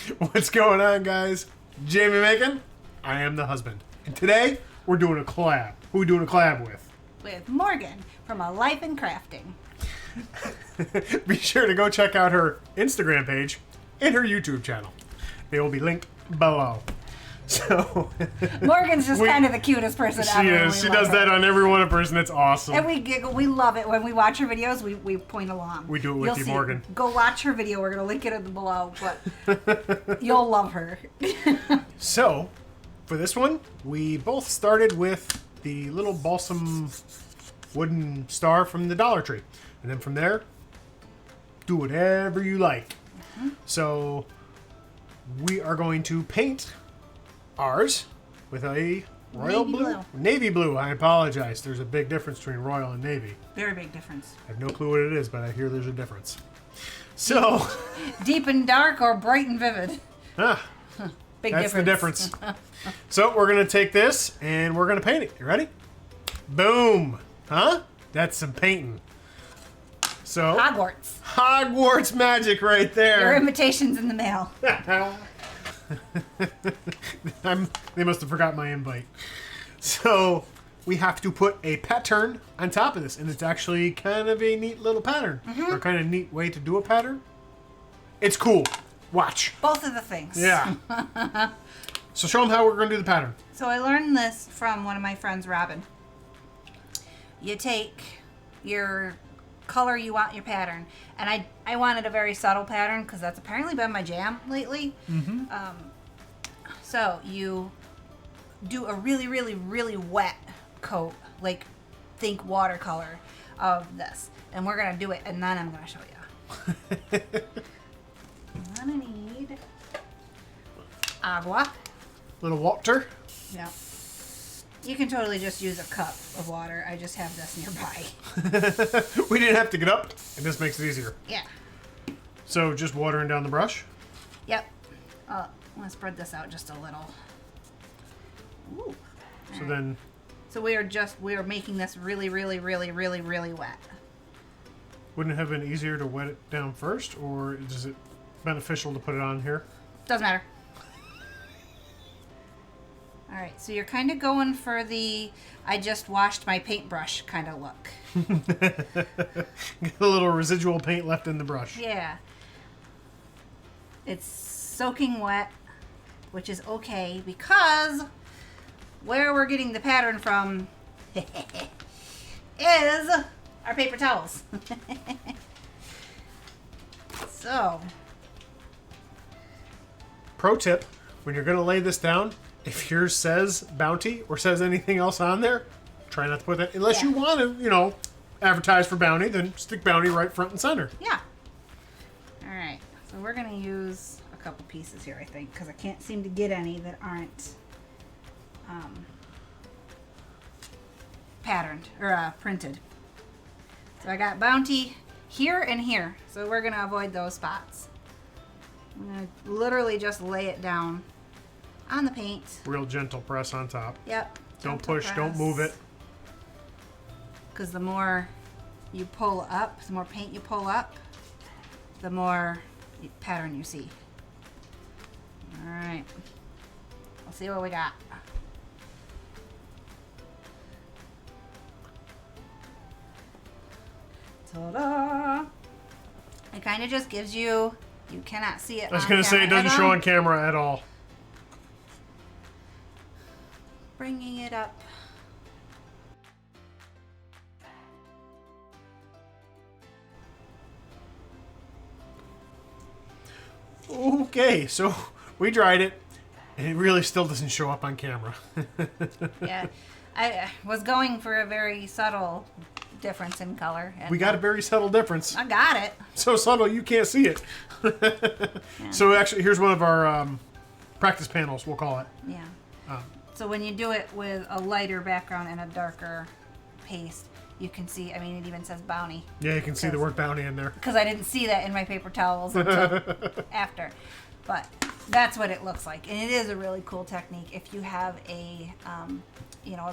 What's going on, guys? Jamie Macon. I am the husband. And today, we're doing a collab. Who are we doing a collab with? With Morgan from A Life in Crafting. Be sure to go check out her Instagram page and her YouTube channel. They will be linked below. So Morgan's just kind of the cutest person she ever. is. She does that on every one of person. It's awesome. And we giggle. We love it. When we watch her videos, we point along. We do it with you, Morgan. Go watch her video. We're going to link it below. But you'll love her. So, for this one, we both started with the little balsam wooden star from the Dollar Tree. And then from there, do whatever you like. Mm-hmm. So, we are going to paint ours with a royal blue. Navy blue. I apologize. There's a big difference between royal and navy. Very big difference. I have no clue what it is, but I hear there's a difference. So, deep and dark or bright and vivid. Big that's difference. the difference. So we're going to take this and we're going to paint it. You ready? Boom. Huh? That's some painting. So Hogwarts magic right there. Your invitation's in the mail. They must have forgot my invite. So we have to put a pattern on top of this, and it's actually kind of a neat little pattern. Or kind of neat way to do a pattern. It's cool. Watch. Both of the things. Yeah. So show them how we're going to do the pattern. So I learned this from one of my friends, Robin. You take your color you want your pattern, and I wanted a very subtle pattern because that's apparently been my jam lately. So you do a really, really, really wet coat, like think watercolor of this, and we're gonna do it, and then I'm gonna show you. I'm gonna need agua. Little water. Yeah. You can totally just use a cup of water. I just have this nearby. We didn't have to get up, and this makes it easier. Yeah. So just watering down the brush? Yep. I'm going to spread this out just a little. Ooh. So then... So we are making this really, really, really, really, really wet. Wouldn't it have been easier to wet it down first, or is it beneficial to put it on here? Doesn't matter. All right, so you're kind of going for the I just washed my paintbrush kind of look. Get a little residual paint left in the brush. Yeah. It's soaking wet, which is okay because where we're getting the pattern from is our paper towels. So. Pro tip, when you're going to lay this down, if yours says Bounty or says anything else on there, try not to put that. Unless you want to, advertise for Bounty, then stick Bounty right front and center. Yeah. All right. So we're going to use a couple pieces here, I think, because I can't seem to get any that aren't patterned or printed. So I got Bounty here and here. So we're going to avoid those spots. I'm going to literally just lay it down on the paint. Real gentle press on top. Yep. Don't push, don't move it. Because the more you pull up, the more paint you pull up, the more pattern you see. All right. Let's see what we got. Ta-da! It kind of just gives you cannot see it. I was going to say, it doesn't show on camera at all. Bringing it up. Okay, so we dried it, and it really still doesn't show up on camera. Yeah, I was going for a very subtle difference in color. And we got a very subtle difference. I got it. So subtle you can't see it. Yeah. So actually, here's one of our practice panels, we'll call it. Yeah. So when you do it with a lighter background and a darker paste, you can see, I mean, it even says Bounty. Yeah, you can see the word Bounty in there. Because I didn't see that in my paper towels until after. But that's what it looks like. And it is a really cool technique if you have a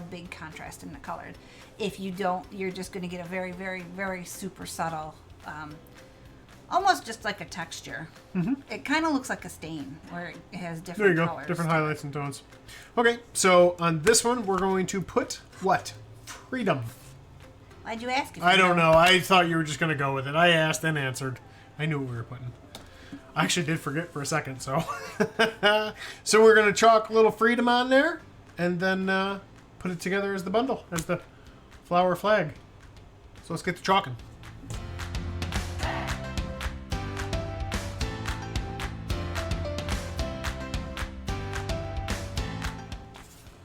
big contrast in the color. If you don't, you're just going to get a very, very, very super subtle almost just like a texture. It kind of looks like a stain where it has There different you go. colors. Different highlights and tones. Okay, so on this one, we're going to put what? Freedom. Why'd you ask? If I you don't know. I thought you were just going to go with it. I asked and answered. I knew what we were putting. I actually did forget for a second, so. So we're going to chalk a little freedom on there and then put it together as the bundle, as the flower flag. So let's get to chalking.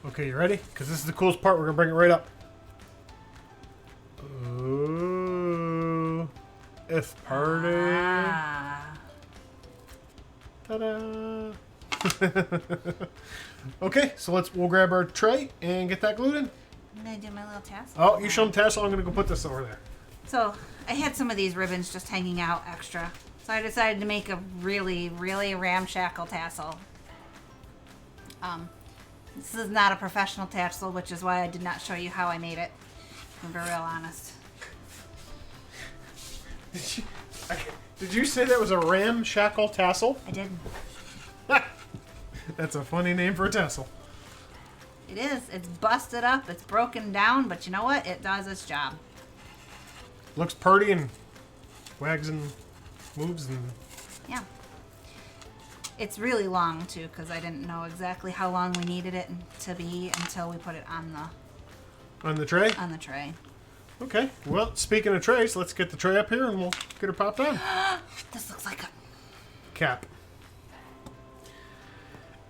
Okay, you ready? Because this is the coolest part. We're going to bring it right up. Ooh. If party. Ah. Ta-da! Okay, so we'll grab our tray and get that glued in. I'm gonna do my little tassel. Oh, you show them tassel. I'm gonna go put this over there. So I had some of these ribbons just hanging out extra, so I decided to make a really, really ramshackle tassel. This is not a professional tassel, which is why I did not show you how I made it. To be real honest. Did you say that was a ramshackle tassel? I did. That's a funny name for a tassel. It is. It's busted up. It's broken down, but you know what? It does its job. Looks purty and wags and moves and. Yeah. It's really long too, because I didn't know exactly how long we needed it to be until we put it on On the tray? the tray. Okay. Well, speaking of trays, let's get the tray up here and we'll get her popped on. This looks like a Cap.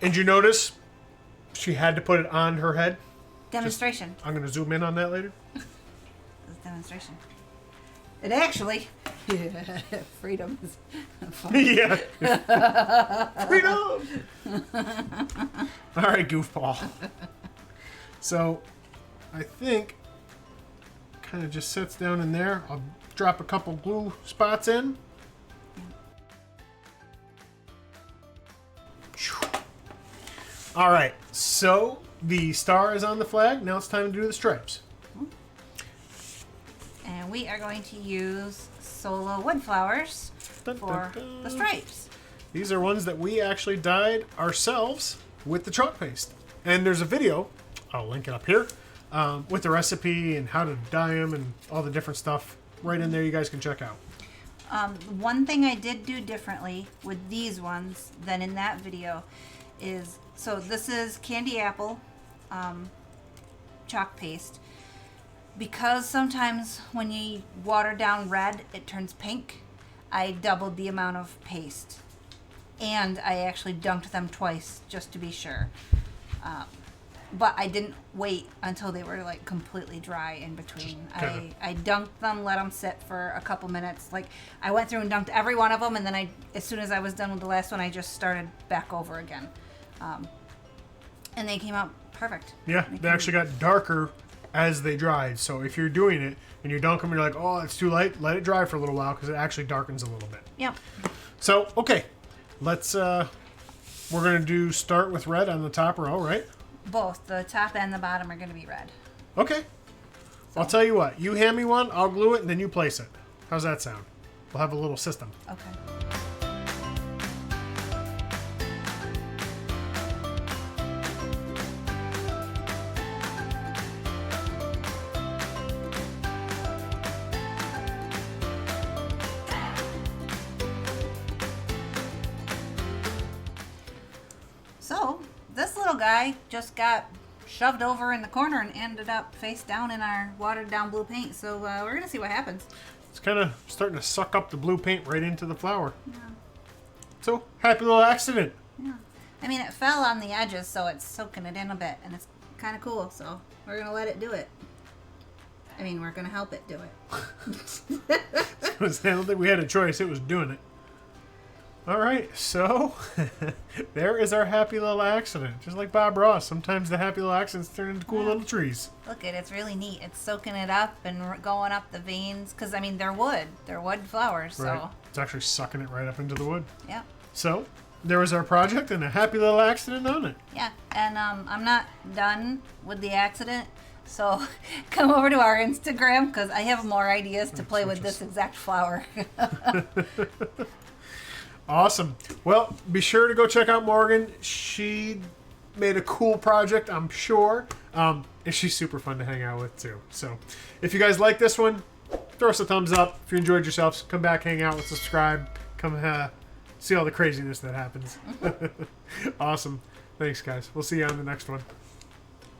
And you notice she had to put it on her head? demonstration. I'm going to zoom in on that later. This is demonstration. It actually freedom is Yeah. Freedom! All right, goofball. So, I think kind of just sits down in there. I'll drop a couple glue spots in. All right, so the star is on the flag. Now it's time to do the stripes. And we are going to use Sola Wood Flowers Dun, for dun, dun. the stripes. These are ones that we actually dyed ourselves with the chalk paste. And there's a video, I'll link it up here, with the recipe and how to dye them and all the different stuff right in there you guys can check out. One thing I did do differently with these ones than in that video is, so this is candy apple chalk paste. Because sometimes when you water down red, it turns pink, I doubled the amount of paste. And I actually dunked them twice just to be sure. But I didn't wait until they were like completely dry in between. I dunked them, let them sit for a couple minutes. Like I went through and dunked every one of them, and then as soon as I was done with the last one, I just started back over again. And they came out perfect. Yeah, they actually got darker as they dried. So if you're doing it and you dunk them and you're like, oh, it's too light, let it dry for a little while because it actually darkens a little bit. Yep. So, okay, let's, we're going to start with red on the top row, right? Both the top and the bottom are going to be red. Okay. I'll tell you what, you hand me one, I'll glue it, and then you place it. How's that sound? We'll have a little system. Okay. So, this little guy just got shoved over in the corner and ended up face down in our watered down blue paint. So, we're going to see what happens. It's kind of starting to suck up the blue paint right into the flower. Yeah. So, happy little accident. Yeah. I mean, it fell on the edges, so it's soaking it in a bit, and it's kind of cool. So, we're going to let it do it. I mean, we're going to help it do it. I don't think we had a choice. It was doing it. All right, so there is our happy little accident. Just like Bob Ross, sometimes the happy little accidents turn into cool little trees. Look, it's really neat. It's soaking it up and going up the veins, because, I mean, they're wood. They're wood flowers, so. Right. It's actually sucking it right up into the wood. Yeah. So there was our project and a happy little accident on it. Yeah, and I'm not done with the accident. So come over to our Instagram because I have more ideas to play with this exact flower. Awesome. Well, be sure to go check out Morgan. She made a cool project, I'm sure. And she's super fun to hang out with, too. So if you guys like this one, throw us a thumbs up. If you enjoyed yourselves, come back, hang out, subscribe. Come see all the craziness that happens. Awesome. Thanks, guys. We'll see you on the next one.